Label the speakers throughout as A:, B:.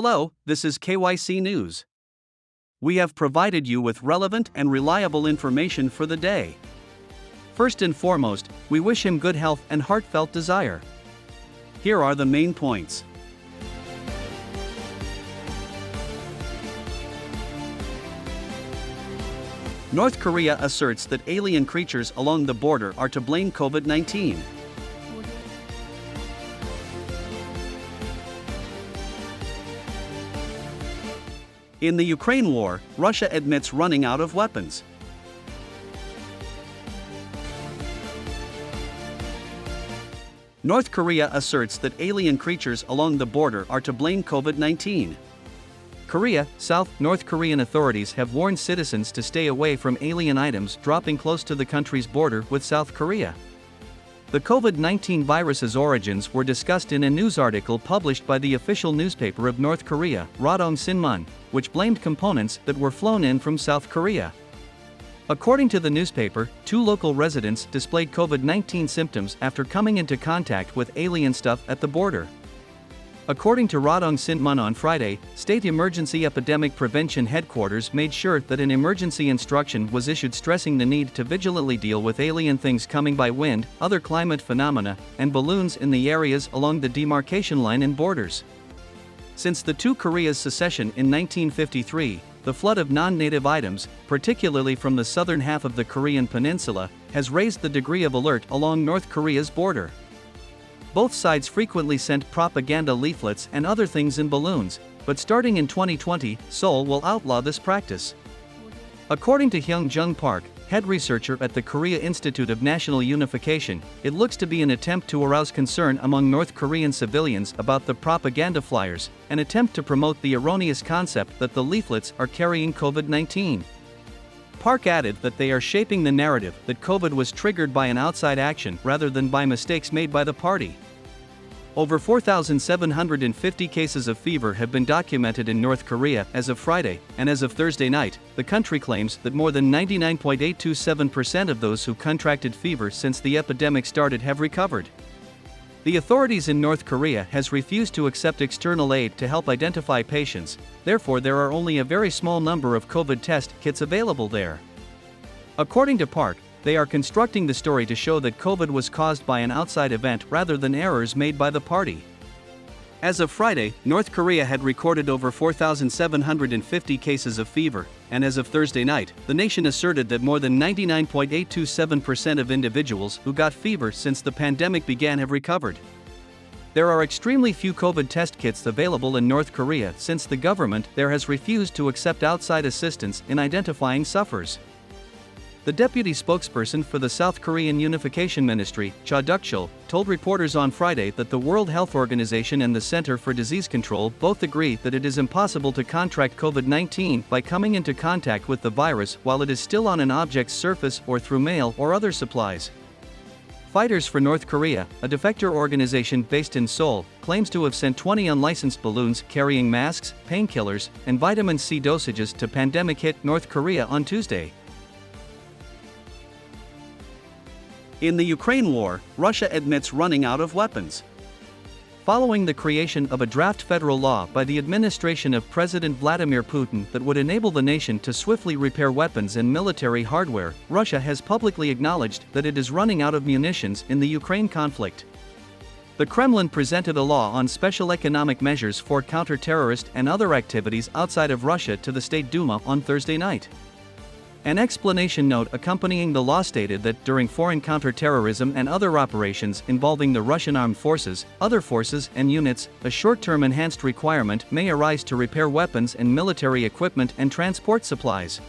A: Hello, this is KYC News. We have provided you with relevant and reliable information for the day. First and foremost, we wish him good health and heartfelt desire. Here are the main points. North Korea asserts that alien creatures along the border are to blame COVID-19. In the Ukraine war, Russia admits running out of weapons. North Korea asserts that alien creatures along the border are to blame COVID-19. Korea, North Korean authorities have warned citizens to stay away from alien items dropping close to the country's border with South Korea. The COVID-19 virus's origins were discussed in a news article published by the official newspaper of North Korea, Rodong Sinmun, which blamed components that were flown in from South Korea. According to the newspaper, 2 local residents displayed COVID-19 symptoms after coming into contact with alien stuff at the border. According to Rodong Sinmun on Friday, State Emergency Epidemic Prevention Headquarters made sure that an emergency instruction was issued stressing the need to vigilantly deal with alien things coming by wind, other climate phenomena, and balloons in the areas along the demarcation line and borders. Since the two Koreas' secession in 1953, the flood of non-native items, particularly from the southern half of the Korean peninsula, has raised the degree of alert along North Korea's border. Both sides frequently sent propaganda leaflets and other things in balloons, but starting in 2020, Seoul will outlaw this practice. According to Hyung Jung Park, head researcher at the Korea Institute of National Unification, it looks to be an attempt to arouse concern among North Korean civilians about the propaganda flyers, an attempt to promote the erroneous concept that the leaflets are carrying COVID-19. Park added that they are shaping the narrative that COVID was triggered by an outside action rather than by mistakes made by the party. Over 4,750 cases of fever have been documented in North Korea as of Friday, and as of Thursday night, the country claims that more than 99.827% of those who contracted fever since the epidemic started have recovered. The authorities in North Korea has refused to accept external aid to help identify patients, therefore there are only a very small number of COVID test kits available there. According to Park, they are constructing the story to show that COVID was caused by an outside event rather than errors made by the party. As of Friday, North Korea had recorded over 4,750 cases of fever, and as of Thursday night, the nation asserted that more than 99.827% of individuals who got fever since the pandemic began have recovered. There are extremely few COVID test kits available in North Korea since the government there has refused to accept outside assistance in identifying sufferers. The deputy spokesperson for the South Korean Unification Ministry, Cha Duk-chul, told reporters on Friday that the World Health Organization and the Center for Disease Control both agree that it is impossible to contract COVID-19 by coming into contact with the virus while it is still on an object's surface or through mail or other supplies. Fighters for North Korea, a defector organization based in Seoul, claims to have sent 20 unlicensed balloons carrying masks, painkillers, and vitamin C dosages to pandemic-hit North Korea on Tuesday. In the Ukraine war, Russia admits running out of weapons. Following the creation of a draft federal law by the administration of President Vladimir Putin that would enable the nation to swiftly repair weapons and military hardware, Russia has publicly acknowledged that it is running out of munitions in the Ukraine conflict. The Kremlin presented a law on special economic measures for counter-terrorist and other activities outside of Russia to the State Duma on Thursday night. An explanation note accompanying the law stated that during foreign counterterrorism and other operations involving the Russian armed forces, other forces and units, a short-term enhanced requirement may arise to repair weapons and military equipment and transport supplies.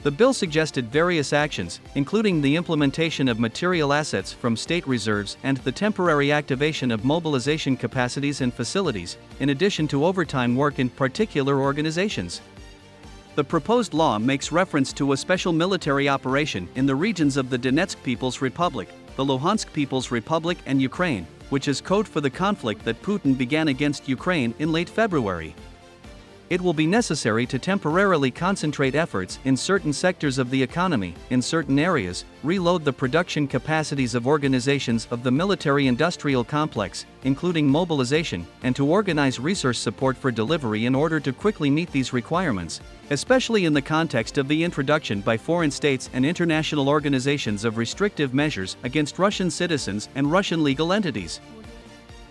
A: The bill suggested various actions, including the implementation of material assets from state reserves and the temporary activation of mobilization capacities and facilities, in addition to overtime work in particular organizations. The proposed law makes reference to a special military operation in the regions of the Donetsk People's Republic, the Luhansk People's Republic and Ukraine, which is code for the conflict that Putin began against Ukraine in late February. It will be necessary to temporarily concentrate efforts in certain sectors of the economy, in certain areas, reload the production capacities of organizations of the military-industrial complex, including mobilization, and to organize resource support for delivery in order to quickly meet these requirements, especially in the context of the introduction by foreign states and international organizations of restrictive measures against Russian citizens and Russian legal entities.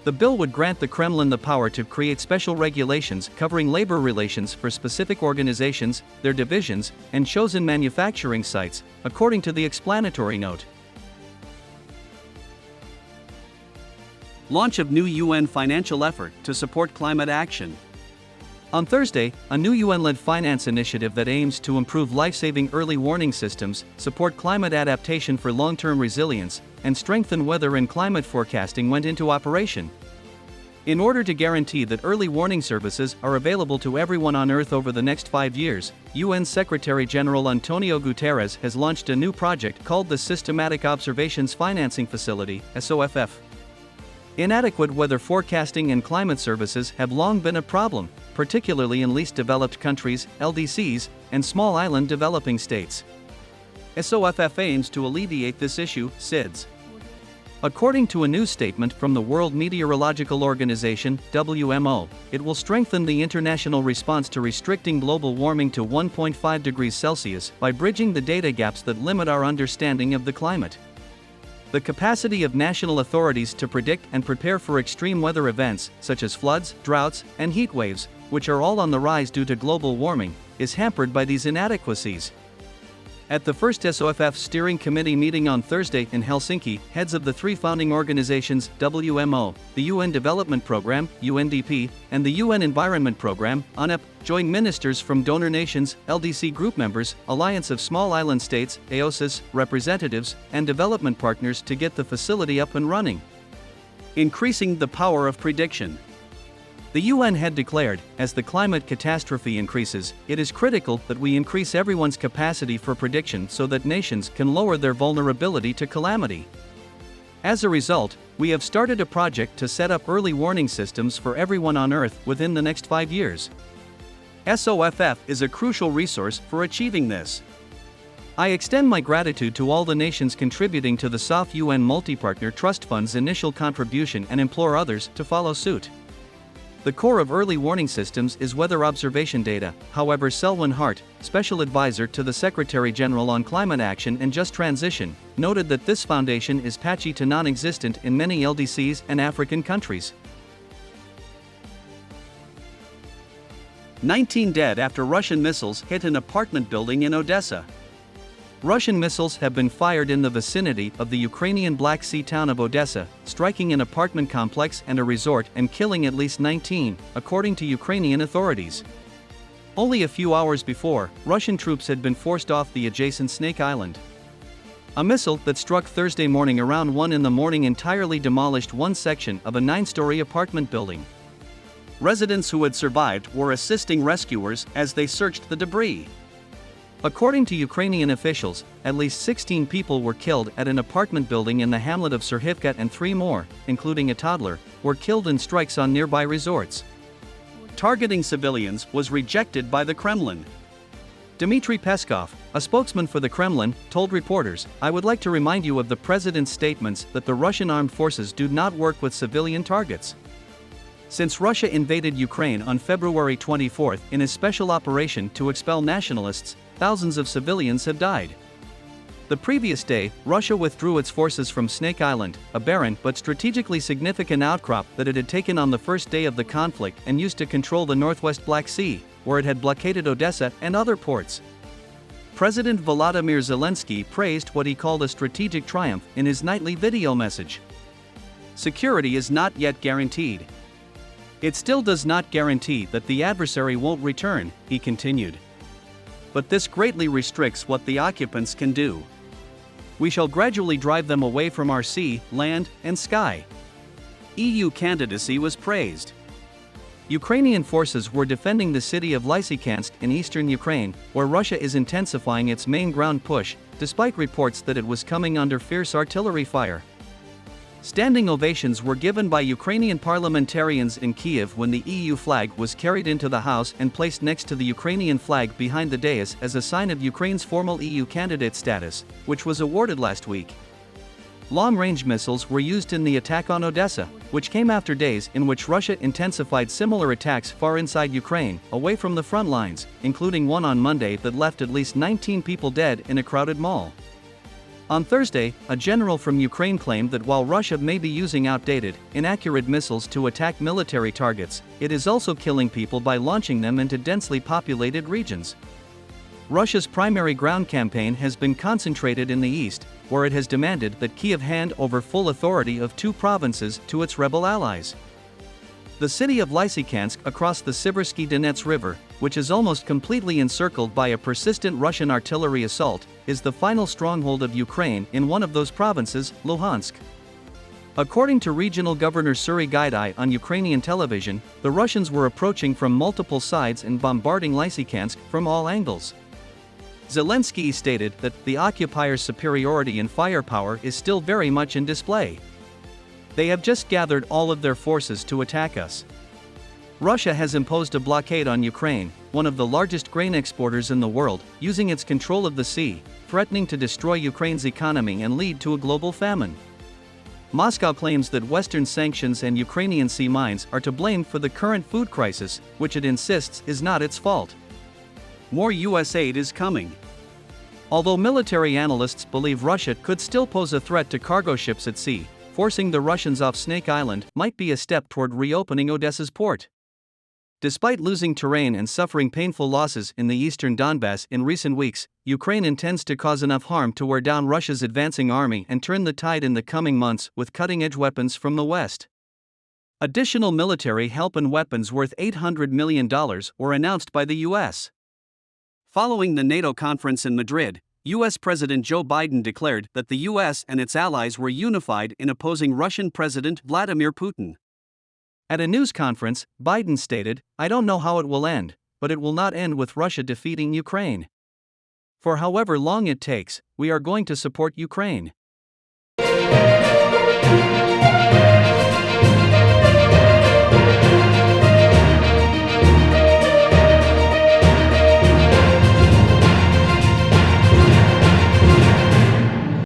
A: The bill would grant the Kremlin the power to create special regulations covering labor relations for specific organizations, their divisions, and chosen manufacturing sites, according to the explanatory note. Launch of new UN financial effort to support climate action. On Thursday, a new UN-led finance initiative that aims to improve life-saving early warning systems, support climate adaptation for long-term resilience, and strengthen weather and climate forecasting went into operation. In order to guarantee that early warning services are available to everyone on Earth over the next 5 years, UN Secretary-General Antonio Guterres has launched a new project called the Systematic Observations Financing Facility, SOFF. Inadequate weather forecasting and climate services have long been a problem, particularly in least developed countries, LDCs, and small island developing states. SOFF aims to alleviate this issue, SIDS. According to a news statement from the World Meteorological Organization, WMO, it will strengthen the international response to restricting global warming to 1.5 degrees Celsius by bridging the data gaps that limit our understanding of the climate. The capacity of national authorities to predict and prepare for extreme weather events, such as floods, droughts, and heat waves, which are all on the rise due to global warming, is hampered by these inadequacies. At the first SOFF Steering Committee meeting on Thursday in Helsinki, heads of the three founding organizations, WMO, the UN Development Programme, UNDP, and the UN Environment Programme, UNEP, joined ministers from donor nations, LDC group members, Alliance of Small Island States, AOSIS, representatives, and development partners to get the facility up and running. Increasing the power of prediction. The UN had declared, as the climate catastrophe increases, it is critical that we increase everyone's capacity for prediction so that nations can lower their vulnerability to calamity. As a result, we have started a project to set up early warning systems for everyone on Earth within the next 5 years. SOFF is a crucial resource for achieving this. I extend my gratitude to all the nations contributing to the SOFF UN Multi-Partner Trust Fund's initial contribution and implore others to follow suit. The core of early warning systems is weather observation data. However, Selwyn Hart, Special Advisor to the Secretary-General on Climate Action and Just Transition, noted that this foundation is patchy to non-existent in many LDCs and African countries. 19 dead after Russian missiles hit an apartment building in Odessa. Russian missiles have been fired in the vicinity of the Ukrainian Black Sea town of Odessa, striking an apartment complex and a resort and killing at least 19, according to Ukrainian authorities. Only a few hours before, Russian troops had been forced off the adjacent Snake Island. A missile that struck Thursday morning around 1 in the morning entirely demolished one section of a 9-story apartment building. Residents who had survived were assisting rescuers as they searched the debris. According to Ukrainian officials, at least 16 people were killed at an apartment building in the hamlet of Serhivka and 3 more, including a toddler, were killed in strikes on nearby resorts. Targeting civilians was rejected by the Kremlin. Dmitry Peskov, a spokesman for the Kremlin, told reporters, "I would like to remind you of the president's statements that the Russian armed forces do not work with civilian targets." Since Russia invaded Ukraine on February 24 in a special operation to expel nationalists, thousands of civilians have died. The previous day, Russia withdrew its forces from Snake Island, a barren but strategically significant outcrop that it had taken on the first day of the conflict and used to control the northwest Black Sea, where it had blockaded Odessa and other ports. President Volodymyr Zelensky praised what he called a strategic triumph in his nightly video message. Security is not yet guaranteed. It still does not guarantee that the adversary won't return, he continued. But this greatly restricts what the occupants can do. We shall gradually drive them away from our sea, land, and sky. EU candidacy was praised. Ukrainian forces were defending the city of Lysychansk in eastern Ukraine, where Russia is intensifying its main ground push, despite reports that it was coming under fierce artillery fire. Standing ovations were given by Ukrainian parliamentarians in Kyiv when the EU flag was carried into the House and placed next to the Ukrainian flag behind the dais as a sign of Ukraine's formal EU candidate status, which was awarded last week. Long-range missiles were used in the attack on Odessa, which came after days in which Russia intensified similar attacks far inside Ukraine, away from the front lines, including one on Monday that left at least 19 people dead in a crowded mall. On Thursday, a general from Ukraine claimed that while Russia may be using outdated, inaccurate missiles to attack military targets, it is also killing people by launching them into densely populated regions. Russia's primary ground campaign has been concentrated in the east, where it has demanded that Kyiv hand over full authority of 2 provinces to its rebel allies. The city of Lysychansk across the Siversky Donets River, which is almost completely encircled by a persistent Russian artillery assault, is the final stronghold of Ukraine in one of those provinces, Luhansk. According to regional governor Suri Gaidai on Ukrainian television, the Russians were approaching from multiple sides and bombarding Lysychansk from all angles. Zelensky stated that the occupiers' superiority in firepower is still very much in display. They have just gathered all of their forces to attack us. Russia has imposed a blockade on Ukraine, one of the largest grain exporters in the world, using its control of the sea, threatening to destroy Ukraine's economy and lead to a global famine. Moscow claims that Western sanctions and Ukrainian sea mines are to blame for the current food crisis, which it insists is not its fault. More US aid is coming. Although military analysts believe Russia could still pose a threat to cargo ships at sea, forcing the Russians off Snake Island might be a step toward reopening Odessa's port. Despite losing terrain and suffering painful losses in the eastern Donbass in recent weeks, Ukraine intends to cause enough harm to wear down Russia's advancing army and turn the tide in the coming months with cutting-edge weapons from the West. Additional military help and weapons worth $800 million were announced by the U.S. Following the NATO conference in Madrid, U.S. President Joe Biden declared that the U.S. and its allies were unified in opposing Russian President Vladimir Putin. At a news conference, Biden stated, "I don't know how it will end, but it will not end with Russia defeating Ukraine. For however long it takes, we are going to support Ukraine."